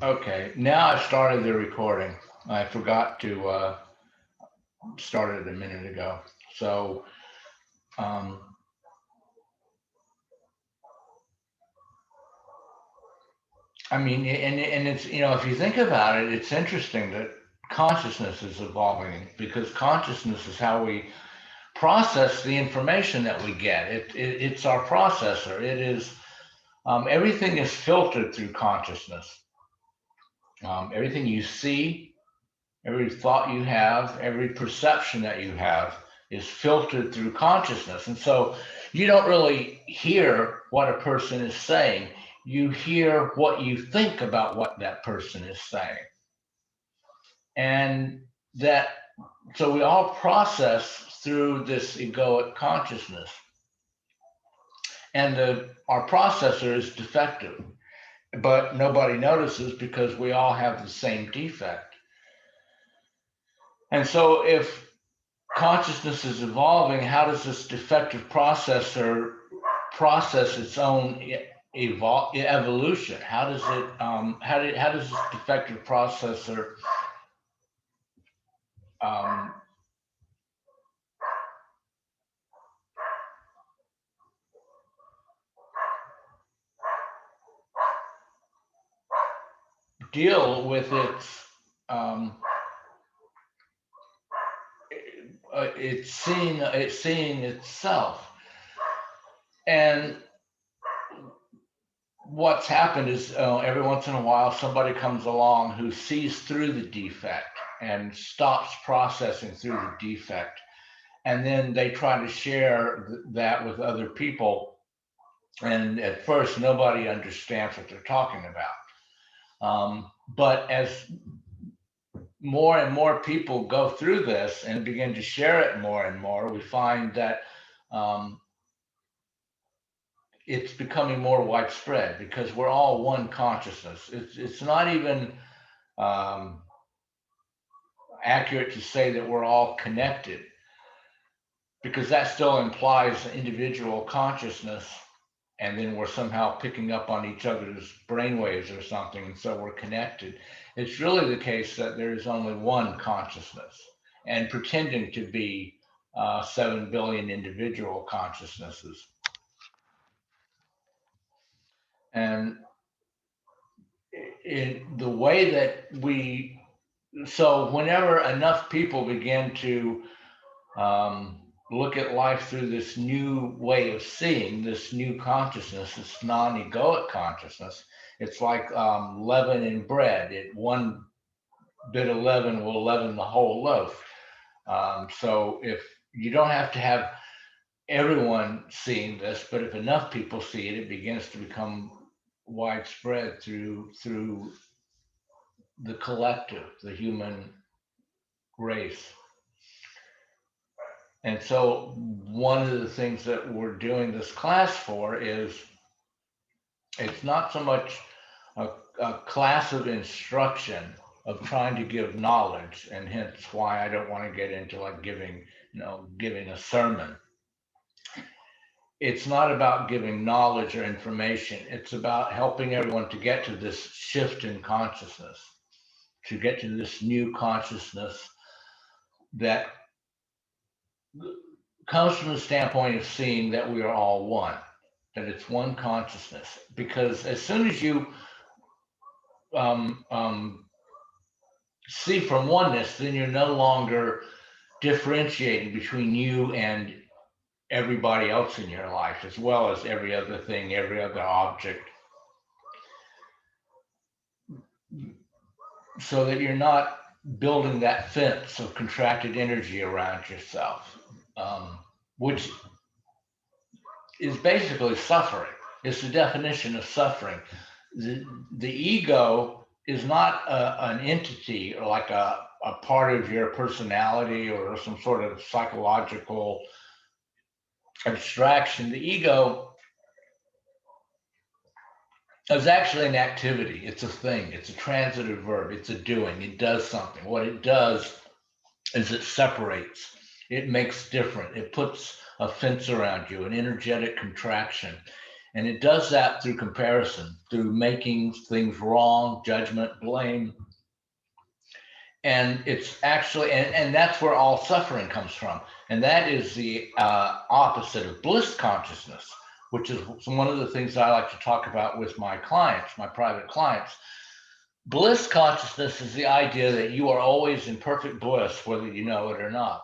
Okay, now I've started the recording. I forgot to start it a minute ago. So, um, I mean, and it's, if you think about it, it's interesting that consciousness is evolving because consciousness is how we process the information that we get. It's our processor. It is, everything is filtered through consciousness. Everything you see, every thought you have, every perception that you have is filtered through consciousness. And so you don't really hear what a person is saying. You hear what you think about what that person is saying. And that, so we all process through this egoic consciousness. And our processor is defective, but nobody notices because we all have the same defect. And so if consciousness is evolving, how does this defective processor process its own evolution? How does it? How does this defective processor um, deal with um, it's seeing itself? And what's happened is every once in a while somebody comes along who sees through the defect and stops processing through the defect, and then they try to share that with other people, and at first nobody understands what they're talking about, but as more and more people go through this and begin to share it more and more, we find that um, it's becoming more widespread because we're all one consciousness. It's not even um, accurate to say that we're all connected because that still implies individual consciousness, and then we're somehow picking up on each other's brainwaves or something, and so we're connected. It's really the case that there is only one consciousness, and pretending to be 7 billion individual consciousnesses. And in the way that so whenever enough people begin to look at life through this new way of seeing, this new consciousness, this non-egoic consciousness. It's like leaven in bread. One bit of leaven will leaven the whole loaf. So if you don't have to have everyone seeing this, but if enough people see it, it begins to become widespread through the collective, the human race. And so one of the things that we're doing this class for is it's not so much a class of instruction of trying to give knowledge, and hence why I don't want to get into like giving a sermon. It's not about giving knowledge or information. It's about helping everyone to get to this shift in consciousness, to get to this new consciousness that comes from the standpoint of seeing that we are all one, that it's one consciousness. Because as soon as you um, um, see from oneness, then you're no longer differentiating between you and everybody else in your life, as well as every other thing, every other object, so that you're not building that fence of contracted energy around yourself, which is basically suffering. It's the definition of suffering. The ego is not an entity or like a part of your personality or some sort of psychological abstraction. The ego is actually an activity. It's a thing. It's a transitive verb. It's a doing. It does something. What it does is it separates. It makes different. It puts a fence around you, an energetic contraction. And it does that through comparison, through making things wrong, judgment, blame. And it's actually, and that's where all suffering comes from. And that is the opposite of bliss consciousness, which is one of the things I like to talk about with my clients, my private clients. Bliss consciousness is the idea that you are always in perfect bliss, whether you know it or not.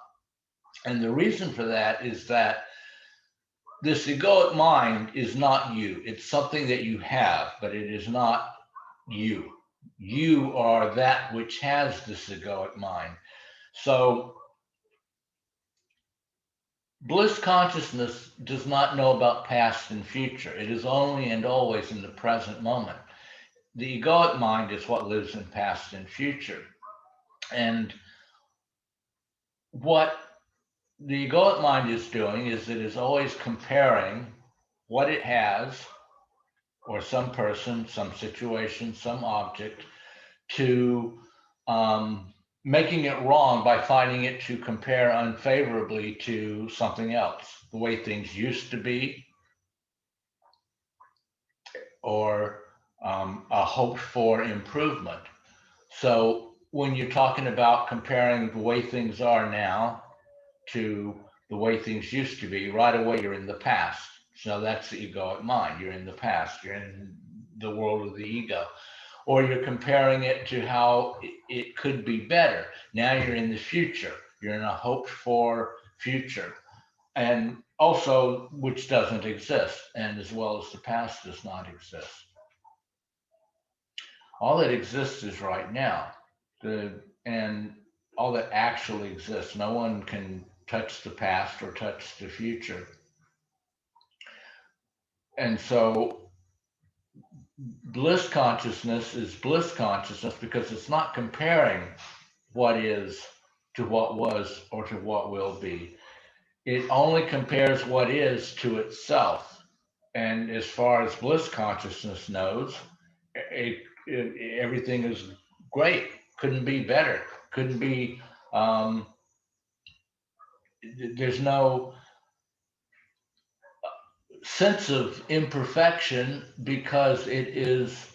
And the reason for that is that this egoic mind is not you. It's something that you have, but it is not you. You are that which has this egoic mind. So bliss consciousness does not know about past and future. It is only and always in the present moment. The egoic mind is what lives in past and future. And what the egoic mind is doing is it is always comparing what it has, or some person, some situation, some object, to making it wrong by finding it to compare unfavorably to something else, the way things used to be, or a hope for improvement. So when you're talking about comparing the way things are now to the way things used to be, right away you're in the past. So that's the egoic mind. You're in the past. You're in the world of the ego. Or you're comparing it to how it could be better. Now you're in the future. You're in a hoped for future. And also, which doesn't exist, and as well as the past does not exist. All that exists is right now. And all that actually exists. No one can touch the past or touch the future. And so bliss consciousness is bliss consciousness because it's not comparing what is to what was or to what will be. It only compares what is to itself. And as far as bliss consciousness knows, everything is great, couldn't be better, couldn't be, there's no sense of imperfection because it is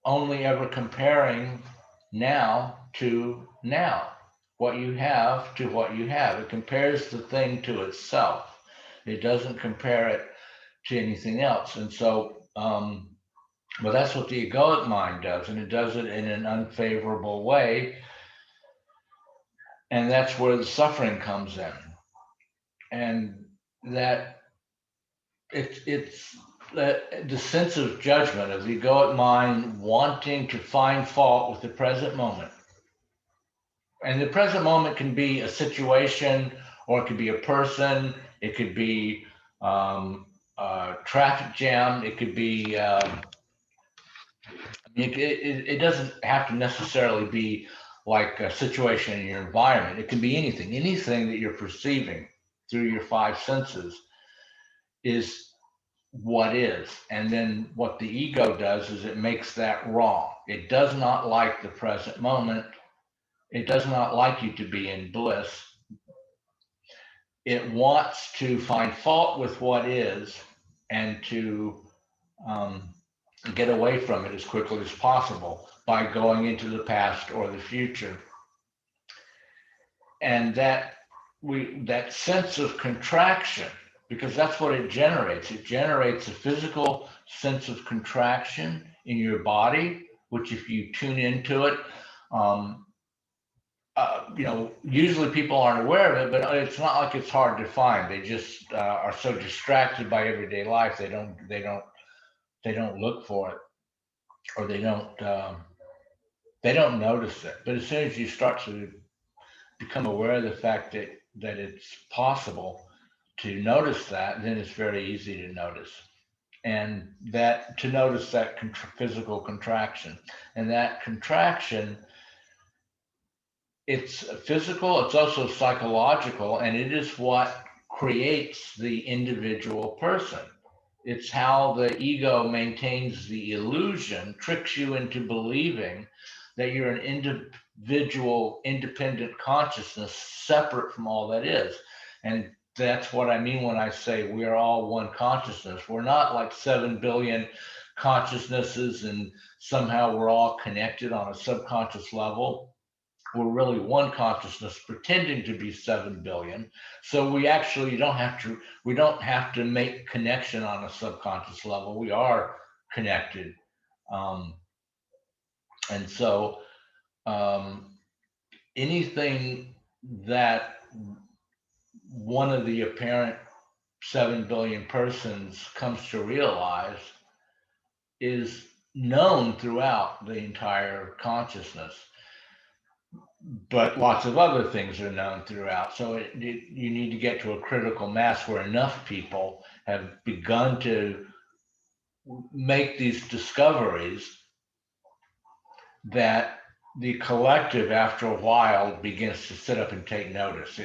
only ever comparing now to now, what you have to what you have. It compares the thing to itself. It doesn't compare it to anything else. And so, well, that's what the egoic mind does, and it does it in an unfavorable way. And that's where the suffering comes in. And that it's the sense of judgment of the egoic mind wanting to find fault with the present moment. And the present moment can be a situation, or it could be a person, it could be a traffic jam, it could be, it doesn't have to necessarily be like a situation in your environment. It can be anything that you're perceiving through your five senses is what is. And then what the ego does is it makes that wrong. It does not like the present moment. It does not like you to be in bliss. It wants to find fault with what is and to get away from it as quickly as possible by going into the past or the future. And that sense of contraction, because that's what it generates. It generates a physical sense of contraction in your body, which if you tune into it, usually people aren't aware of it, but it's not like it's hard to find. They just are so distracted by everyday life, they don't look for it, or they don't notice it. But as soon as you start to become aware of the fact that it's possible to notice that, then it's very easy to notice. And that to notice that physical contraction. And that contraction, it's physical, it's also psychological, and it is what creates the individual person. It's how the ego maintains the illusion, tricks you into believing that you're an individual, independent consciousness separate from all that is. And that's what I mean when I say we are all one consciousness. We're not like 7 billion consciousnesses and somehow we're all connected on a subconscious level. We're really one consciousness pretending to be 7 billion. So we actually we don't have to make connection on a subconscious level. We are connected. Um, and so anything that one of the apparent 7 billion persons comes to realize is known throughout the entire consciousness, but lots of other things are known throughout. So you need to get to a critical mass where enough people have begun to make these discoveries that the collective, after a while, begins to sit up and take notice.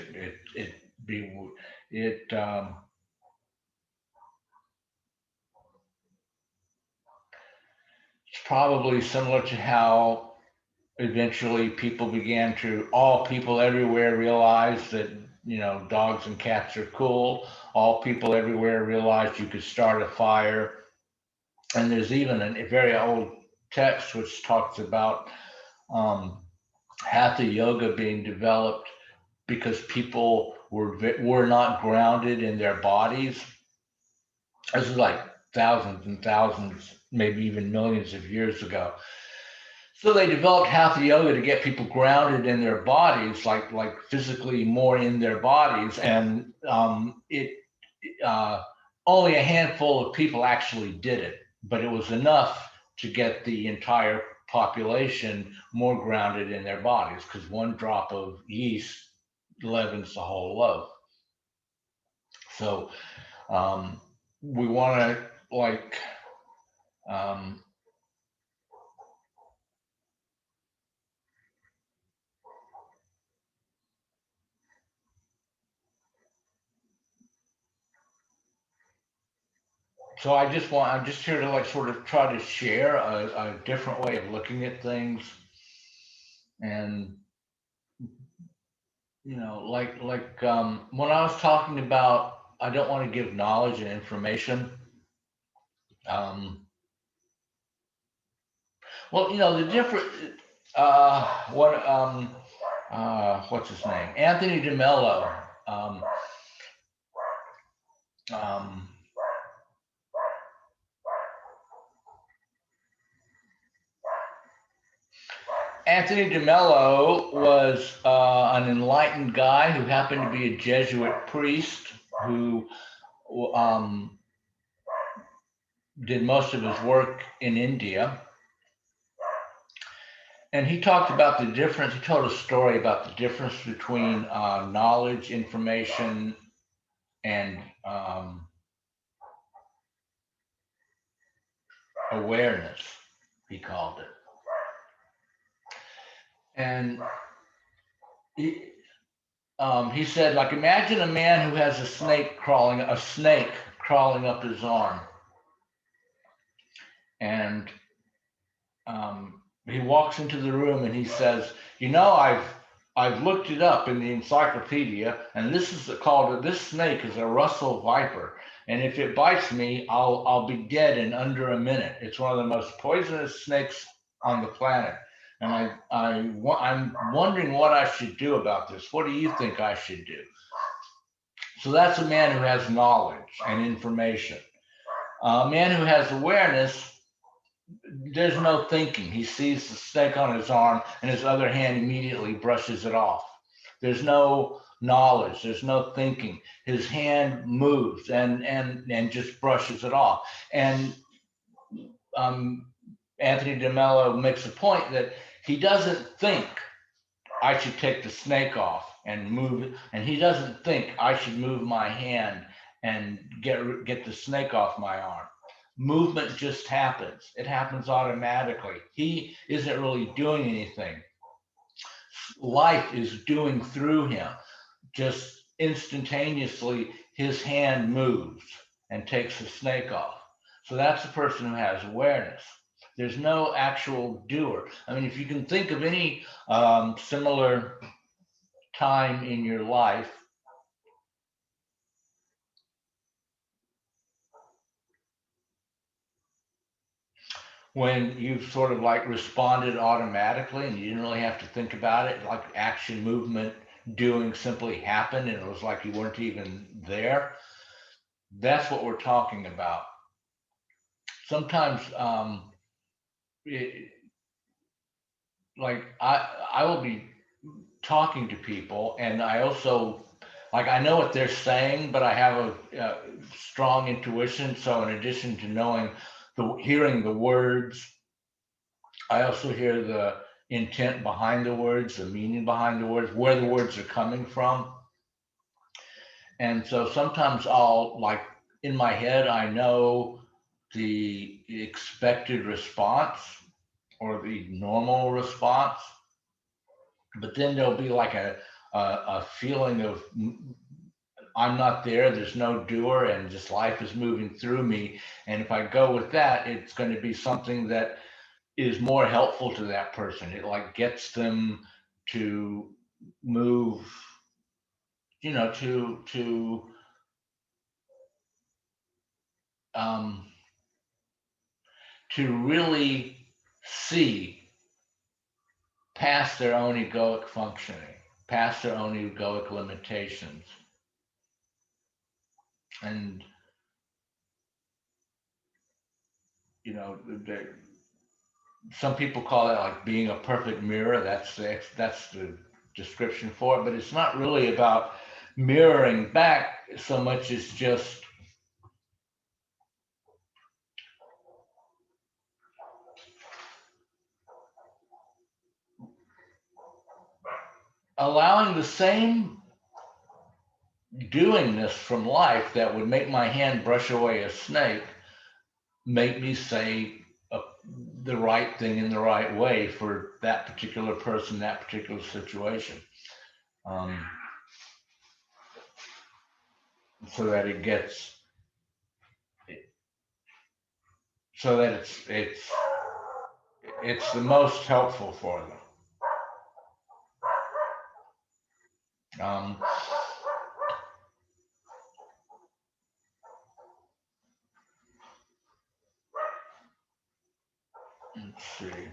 It's probably similar to how eventually all people everywhere realized that, dogs and cats are cool. All people everywhere realized you could start a fire. And there's even a very old text which talks about um, hatha yoga being developed because people were not grounded in their bodies. This is like thousands and thousands, maybe even millions of years ago. So they developed hatha yoga to get people grounded in their bodies, like physically more in their bodies, and it only a handful of people actually did it, but it was enough to get the entire population more grounded in their bodies, because one drop of yeast leavens the whole loaf. So we want to um, so I'm just here to sort of try to share a different way of looking at things. And, when I was talking about, I don't want to give knowledge and information. Um, well, the different, what's his name? Anthony DeMello. Um, um, Anthony DeMello was an enlightened guy who happened to be a Jesuit priest who um, did most of his work in India. And he talked about the difference. He told a story about the difference between knowledge, information, and awareness, he called it. And he said, like, imagine a man who has a snake crawling up his arm. And he walks into the room and he says, I've looked it up in the encyclopedia, and this snake is a Russell viper, and if it bites me, I'll be dead in under a minute. It's one of the most poisonous snakes on the planet, and I'm wondering what I should do about this. What do you think I should do? So that's a man who has knowledge and information. A man who has awareness, there's no thinking. He sees the snake on his arm and his other hand immediately brushes it off. There's no knowledge, there's no thinking. His hand moves and just brushes it off. And Anthony DeMello makes a point that he doesn't think I should take the snake off and move it, and he doesn't think I should move my hand and get the snake off my arm. Movement just happens. It happens automatically. He isn't really doing anything. Life is doing through him. Just instantaneously, his hand moves and takes the snake off. So that's the person who has awareness. There's no actual doer. I mean, if you can think of any similar time in your life when you've sort of like responded automatically and you didn't really have to think about it, like action, movement, doing simply happened and it was like you weren't even there. That's what we're talking about. Sometimes it, like I will be talking to people and I also like I know what they're saying, but I have a strong intuition. So in addition to knowing hearing the words, I also hear the intent behind the words, the meaning behind the words, where the words are coming from. And so sometimes I'll like in my head, I know the expected response or the normal response, but then there'll be like a feeling of I'm not there, there's no doer, and just life is moving through me. And if I go with that, it's going to be something that is more helpful to that person. It like gets them to move, you know, um, to really see past their own egoic functioning, past their own egoic limitations. And, you know, some people call that like being a perfect mirror. That's the description for it, but it's not really about mirroring back so much as just allowing the same doingness from life that would make my hand brush away a snake make me say the right thing in the right way for that particular person, that particular situation, um, so that it gets, so that it's the most helpful for them. Let's see.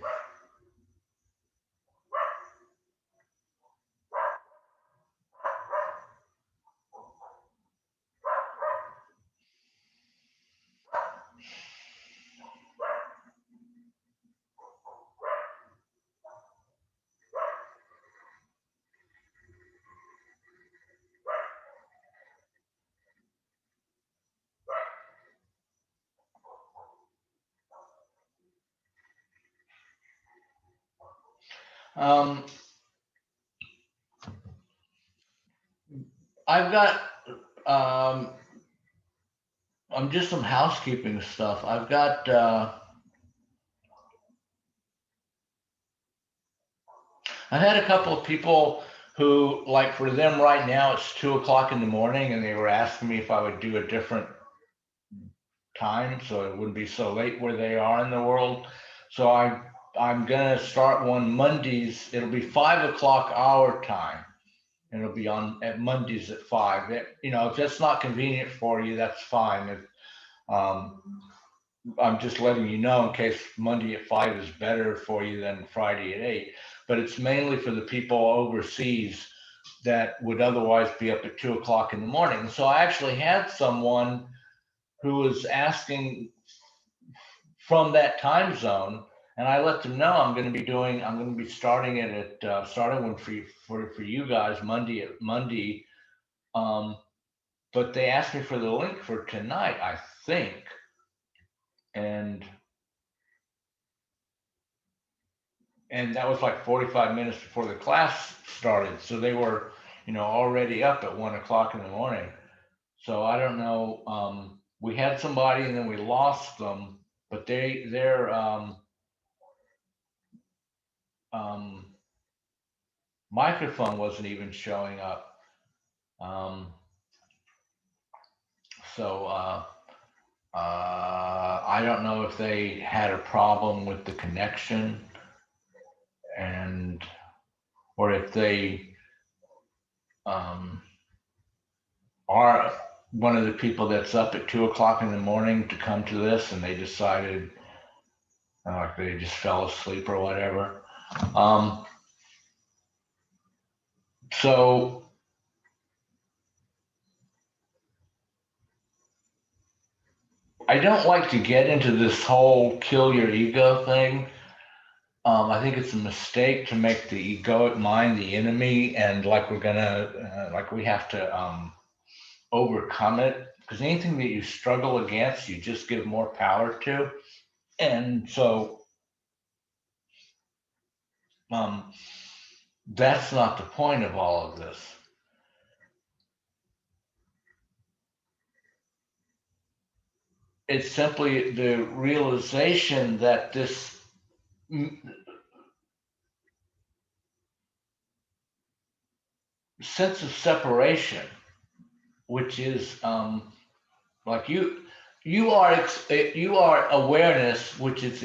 Um, I've got just some housekeeping stuff. I've got I've had a couple of people who, like, for them right now, it's 2 o'clock in the morning, and they were asking me if I would do a different time so it wouldn't be so late where they are in the world. So I'm gonna start one Mondays. It'll be 5 o'clock our time, and it'll be on at Mondays at 5. You know, if that's not convenient for you, that's fine. If um, I'm just letting you know in case Monday at 5 is better for you than Friday at 8. But it's mainly for the people overseas that would otherwise be up at 2 o'clock in the morning. So I actually had someone who was asking from that time zone, and I let them know I'm going to be starting it at starting one for you guys Monday. Um, but they asked me for the link for tonight, I think, and that was like 45 minutes before the class started. So they were, you know, already up at 1 o'clock in the morning. So I don't know. We had somebody and then we lost them, but their um, microphone wasn't even showing up. Um, so I don't know if they had a problem with the connection and or if they um, are one of the people that's up at 2 o'clock in the morning to come to this and they decided like they just fell asleep or whatever. So I don't like to get into this whole kill your ego thing. I think it's a mistake to make the egoic mind the enemy, and like we're gonna, like we have to overcome it. Because anything that you struggle against, you just give more power to. And so um, that's not the point of all of this. It's simply the realization that this sense of separation, which is like you are awareness, which is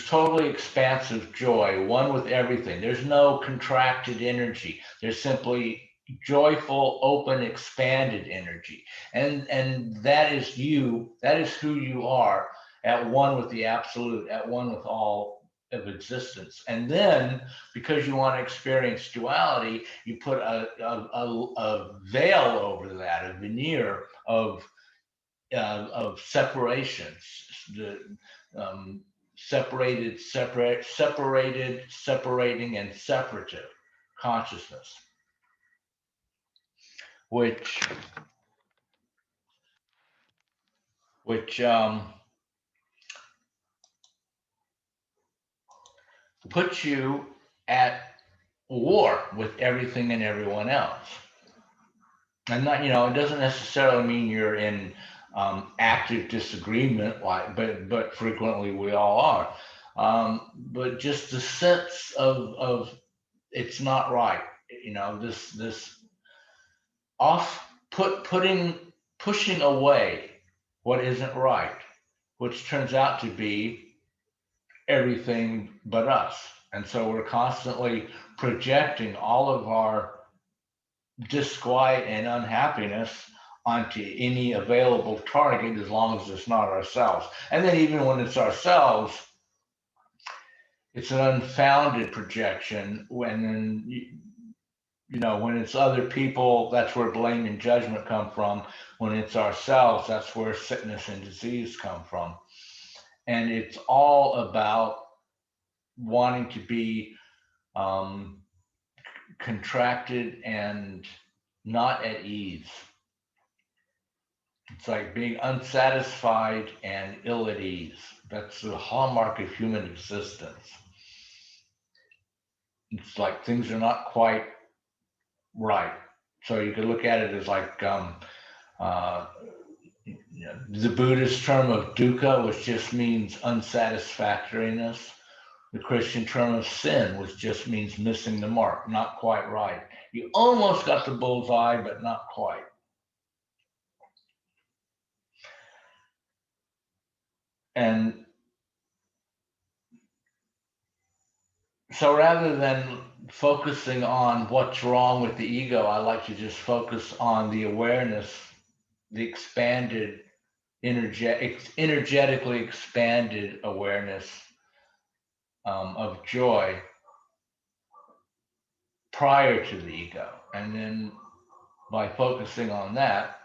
totally expansive joy, one with everything. There's no contracted energy. There's simply joyful, open, expanded energy, and that is you. That is who you are, at one with the absolute, at one with all of existence. And then, because you want to experience duality, you put a veil over that, a veneer of separations, the separating, and separative consciousness, which which puts you at war with everything and everyone else. And not, it doesn't necessarily mean you're in active disagreement, but frequently we all are. But just the sense of it's not right. This off pushing away what isn't right, which turns out to be everything but us. And so we're constantly projecting all of our disquiet and unhappiness onto any available target, as long as it's not ourselves. And then even when it's ourselves, it's an unfounded projection. When when it's other people, that's where blame and judgment come from. When it's ourselves, that's where sickness and disease come from. And it's all about wanting to be contracted and not at ease. It's like being unsatisfied and ill at ease. That's the hallmark of human existence. It's like things are not quite right. So you could look at it as like uh, the Buddhist term of dukkha, which just means unsatisfactoriness. The Christian term of sin, which just means missing the mark, not quite right. You almost got the bullseye, but not quite. And so rather than focusing on what's wrong with the ego, I like to just focus on the awareness, the expanded, energetically expanded awareness of joy prior to the ego. And then by focusing on that,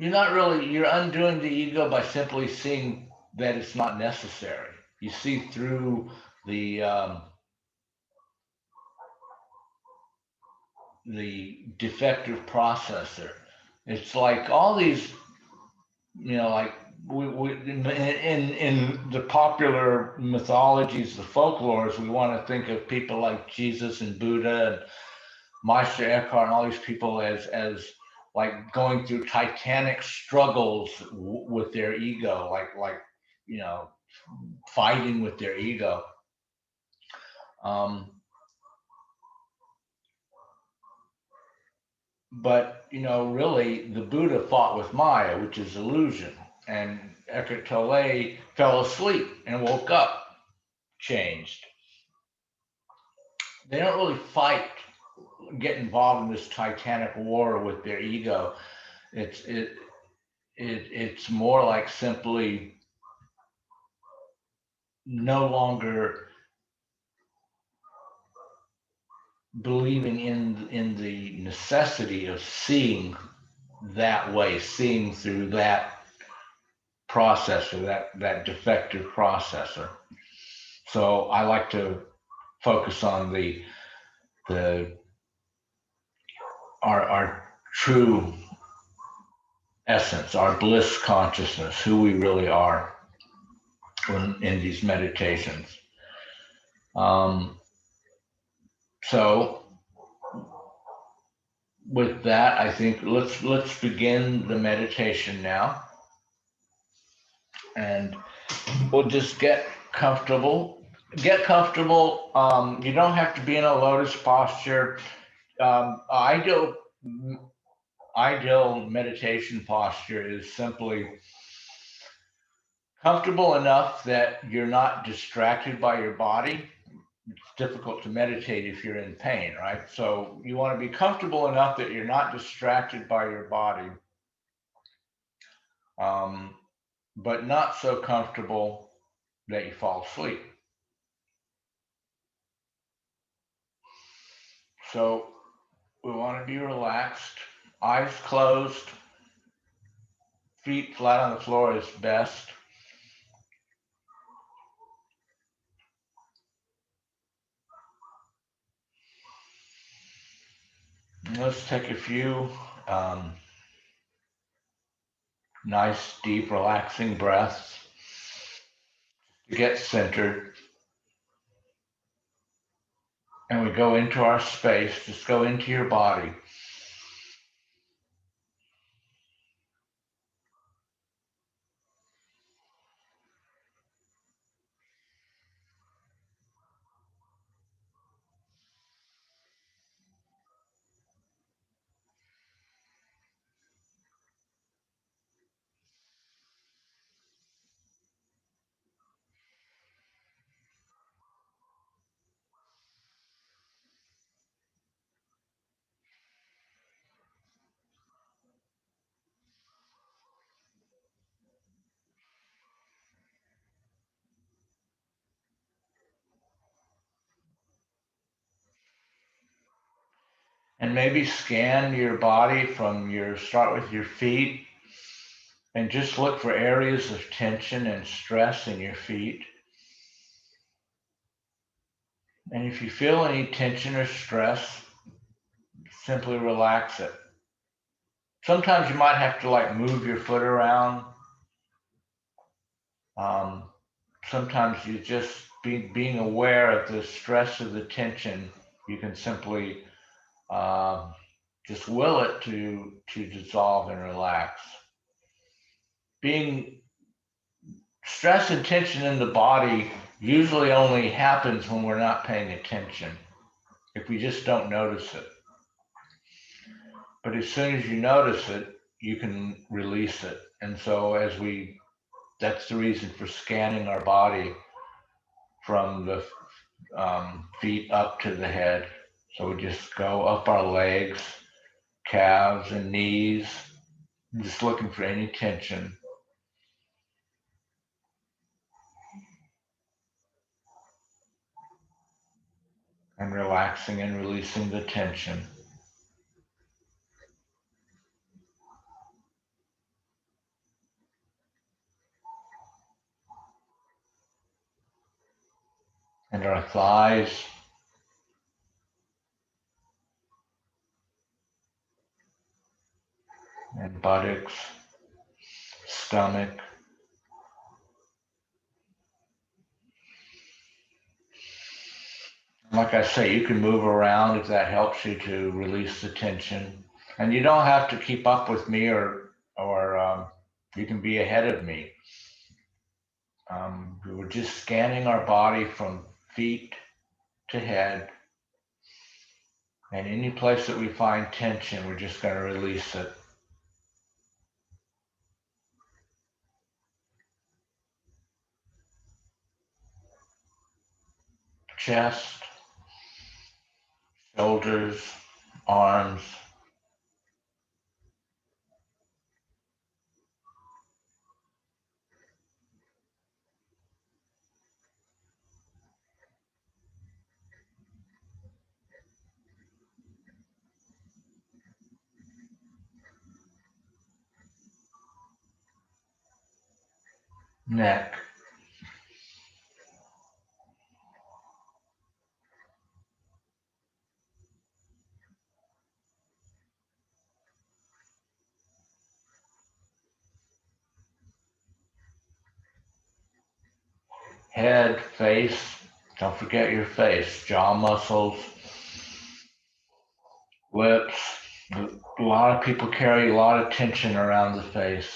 you're undoing the ego by simply seeing that it's not necessary. You see through the defective processor. It's like all these, like we in the popular mythologies, the folklores, we want to think of people like Jesus and Buddha and Meister Eckhart and all these people as like going through titanic struggles with their ego, like fighting with their ego. But really, the Buddha fought with Maya, which is illusion, and Eckhart Tolle fell asleep and woke up changed. They don't really fight get involved in this titanic war with their ego. It's more like simply no longer believing in the necessity of seeing that way, seeing through that processor, that defective processor. So I like to focus on the our true essence, our bliss consciousness, who we really are in these meditations. So with that, I think let's begin the meditation now, and we'll just get comfortable. Get comfortable. You don't have to be in a lotus posture. Ideal meditation posture is simply comfortable enough that you're not distracted by your body. It's difficult to meditate if you're in pain, right? So you want to be comfortable enough that you're not distracted by your body, but not so comfortable that you fall asleep. So we want to be relaxed, eyes closed, feet flat on the floor is best. And let's take a few nice, deep, relaxing breaths to get centered. And we go into our space, just go into your body. And maybe scan your body start with your feet and just look for areas of tension and stress in your feet. And if you feel any tension or stress, simply relax it. Sometimes you might have to like move your foot around. Sometimes you just being aware of the stress of the tension, you can simply just will it to dissolve and relax. Being stress and tension in the body usually only happens when we're not paying attention, if we just don't notice it. But as soon as you notice it, you can release it. And so that's the reason for scanning our body from the feet up to the head. So we just go up our legs, calves and knees, just looking for any tension. And relaxing and releasing the tension. And our thighs, and buttocks, stomach. Like I say, you can move around if that helps you to release the tension. And you don't have to keep up with me or you can be ahead of me. We were just scanning our body from feet to head. And any place that we find tension, we're just going to release it. Chest, shoulders, arms, neck, head, face. Don't forget your face, jaw muscles, lips. A lot of people carry a lot of tension around the face.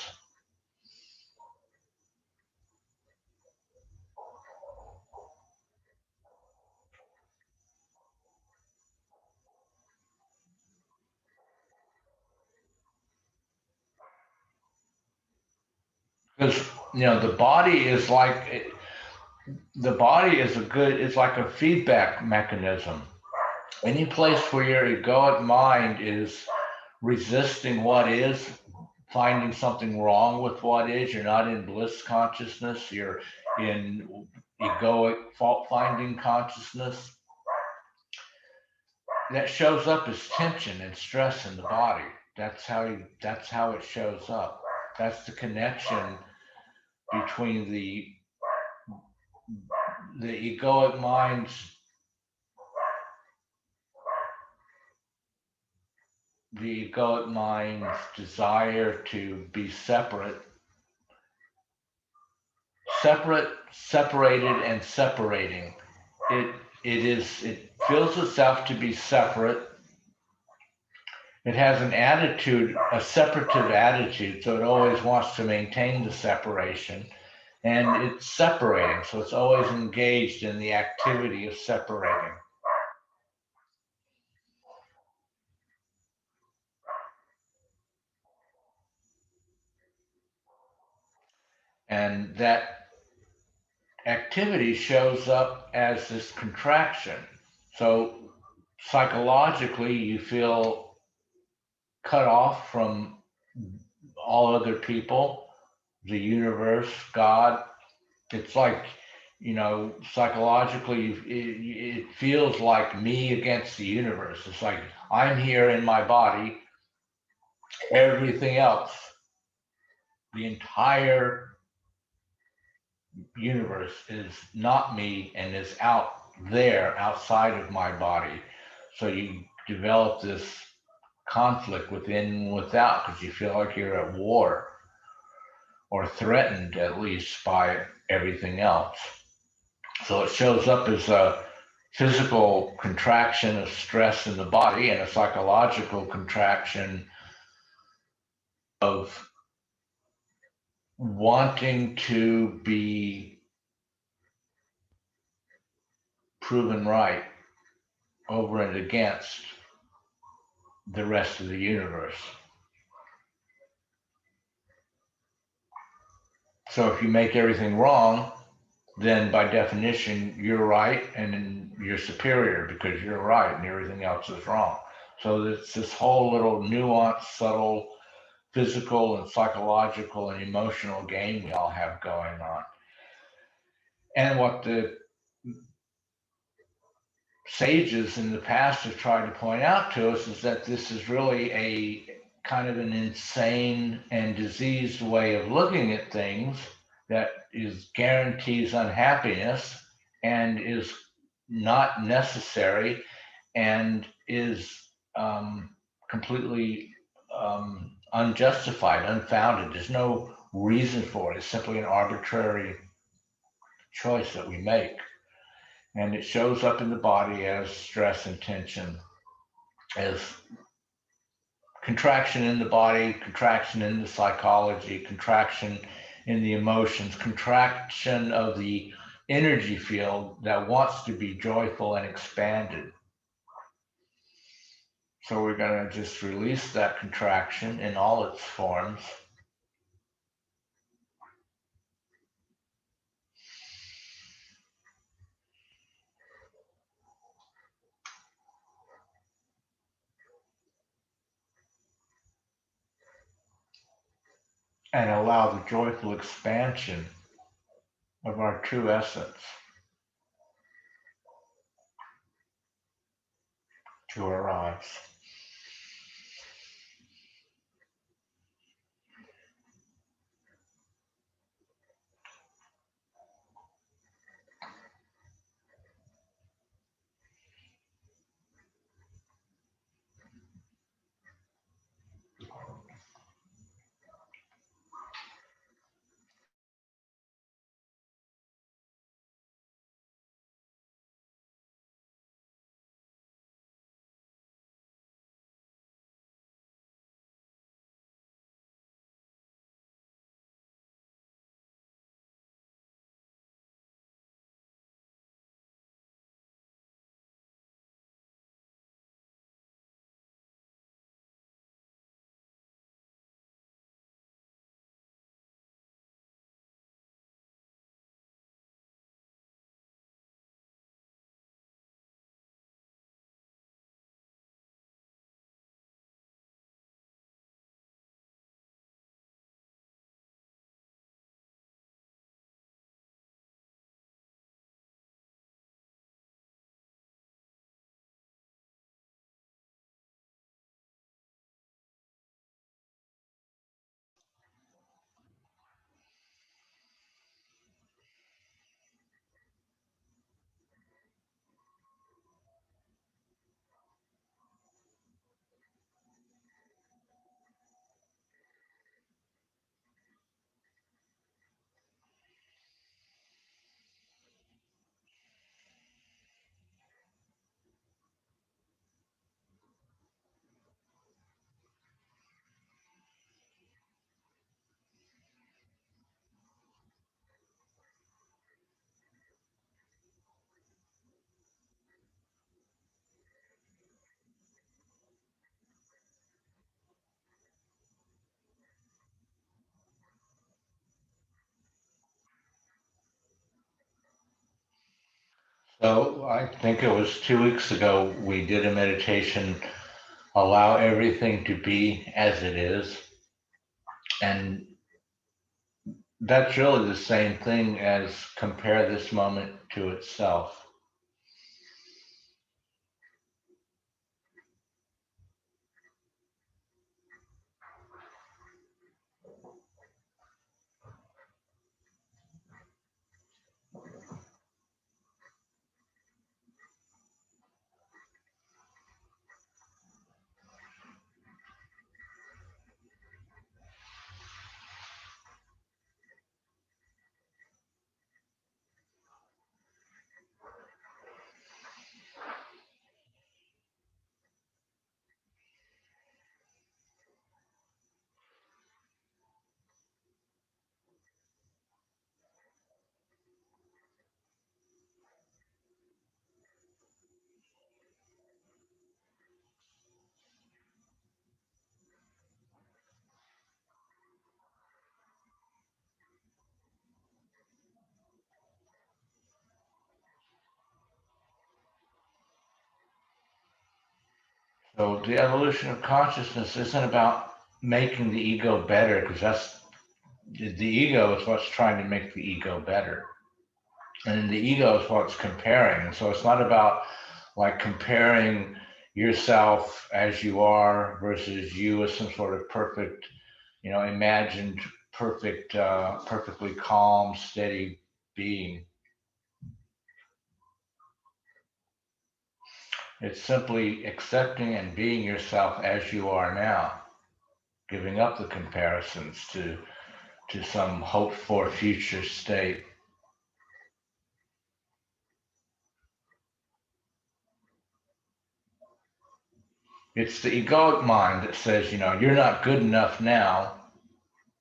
Because the body is like the body is it's like a feedback mechanism. Any place where your egoic mind is resisting what is, finding something wrong with what is, you're not in bliss consciousness, you're in egoic fault finding consciousness. That shows up as tension and stress in the body. That's how it shows up. That's the connection between the egoic mind's desire to be separated, and separating. It feels itself to be separate. It has an attitude, a separative attitude, so it always wants to maintain the separation. And it's separating, so it's always engaged in the activity of separating. And that activity shows up as this contraction. So psychologically, you feel cut off from all other people, the universe, God. It's like, psychologically, it feels like me against the universe. It's like I'm here in my body, everything else, the entire universe is not me and is out there outside of my body. So you develop this conflict within and without because you feel like you're at war or threatened at least by everything else. So it shows up as a physical contraction of stress in the body and a psychological contraction of wanting to be proven right over and against the rest of the universe. So if you make everything wrong, then by definition, you're right and you're superior because you're right and everything else is wrong. So it's this whole little nuanced, subtle, physical and psychological and emotional game we all have going on. And what the sages in the past have tried to point out to us is that this is really a kind of an insane and diseased way of looking at things that guarantees unhappiness and is not necessary and is completely unjustified, unfounded. There's no reason for it. It's simply an arbitrary choice that we make. And it shows up in the body as stress and tension, as contraction in the body, contraction in the psychology, contraction in the emotions, contraction of the energy field that wants to be joyful and expanded. So we're going to just release that contraction in all its forms. and allow the joyful expansion of our true essence to arise. So I think it was 2 weeks ago, we did a meditation, allow everything to be as it is. And that's really the same thing as compare this moment to itself. So the evolution of consciousness isn't about making the ego better, because that's the ego is what's trying to make the ego better. And the ego is what's comparing. And so it's not about like comparing yourself as you are versus you as some sort of perfect, imagined perfect, perfectly calm, steady being. It's simply accepting and being yourself as you are now, giving up the comparisons to some hoped for future state. It's the egoic mind that says, you're not good enough now,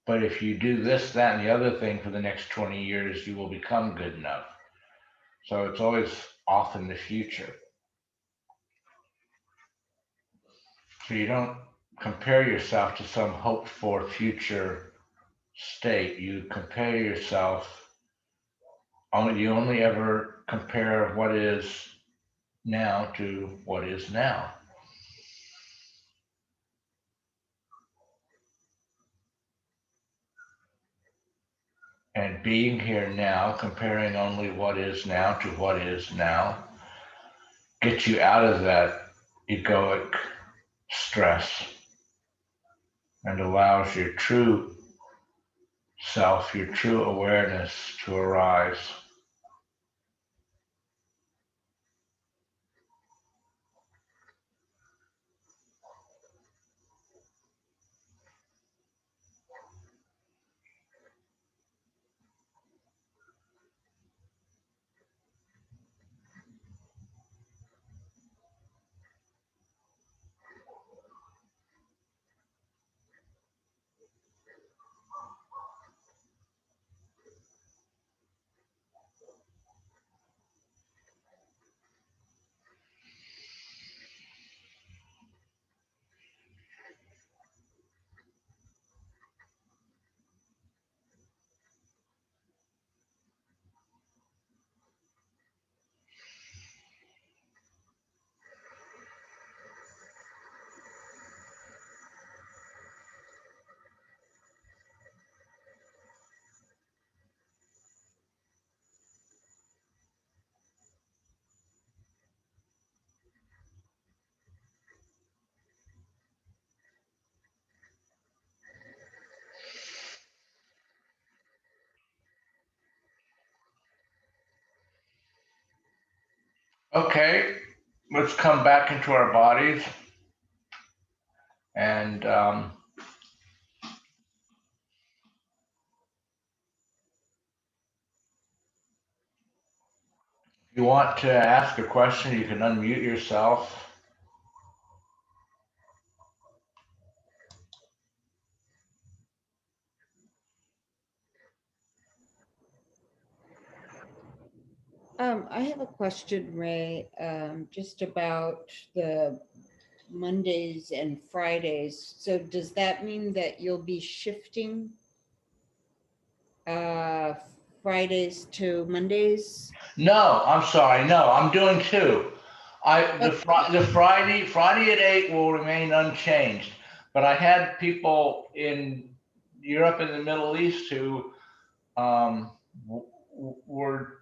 but if you do this, that, and the other thing for the next 20 years, you will become good enough. So it's always off in the future. So you don't compare yourself to some hoped for future state. You compare yourself, you only ever compare what is now to what is now. and being here now, comparing only what is now to what is now, gets you out of that egoic stress and allows your true self, your true awareness to arise. Okay, let's come back into our bodies. And if you want to ask a question, you can unmute yourself. I have a question, Ray, just about the Mondays and Fridays. So does that mean that you'll be shifting Fridays to Mondays? No, I'm sorry. No, I'm doing two. The Friday at 8 will remain unchanged, but I had people in Europe and the Middle East who were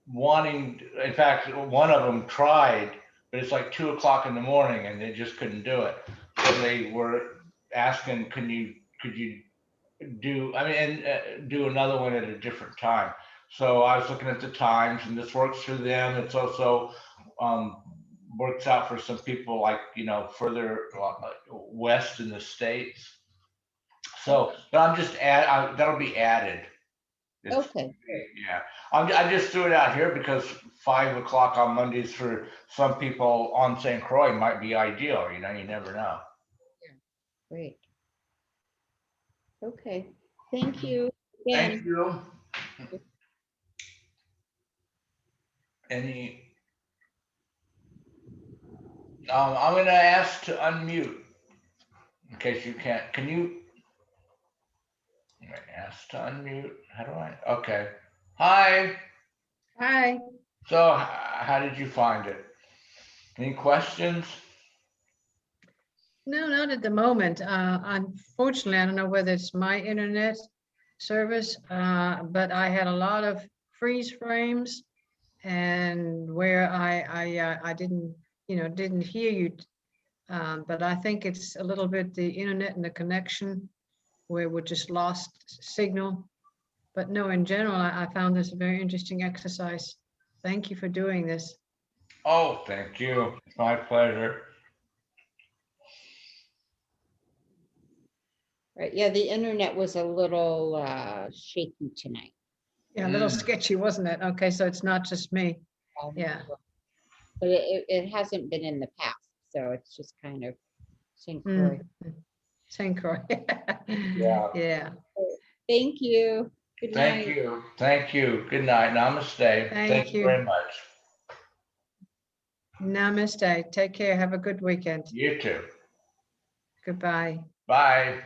wanting. In fact, one of them tried, but it's like 2 o'clock in the morning, and they just couldn't do it. So they were asking, could you do? I mean, and do another one at a different time. So I was looking at the times, and this works for them. It's also works out for some people like further west in the states. So, but I'm just that'll be added. Okay. Yeah, I just threw it out here because 5 o'clock on Mondays for some people on St. Croix might be ideal. You never know. Great. Okay. Thank you Thank again. you. Any? I'm gonna ask to unmute in case you can't. Can you? I'm gonna ask to unmute. How do I? Okay. Hi. Hi. So, how did you find it? Any questions? No, not at the moment. Unfortunately, I don't know whether it's my internet service, but I had a lot of freeze frames, and where I didn't hear you. But I think it's a little bit the internet and the connection where we just lost signal. But no, in general, I found this a very interesting exercise. Thank you for doing this. Oh, thank you. It's my pleasure. Right. Yeah, the internet was a little shaky tonight. Yeah, a little sketchy, wasn't it? Okay, so it's not just me. Yeah. But it hasn't been in the past, so it's just kind of St. Croix. St. Croix. Yeah. Yeah. Thank you. Good Thank night. you. Thank you. Good night. Namaste. Thank you. Very much. Namaste. Take care. Have a good weekend. You too. Goodbye. Bye.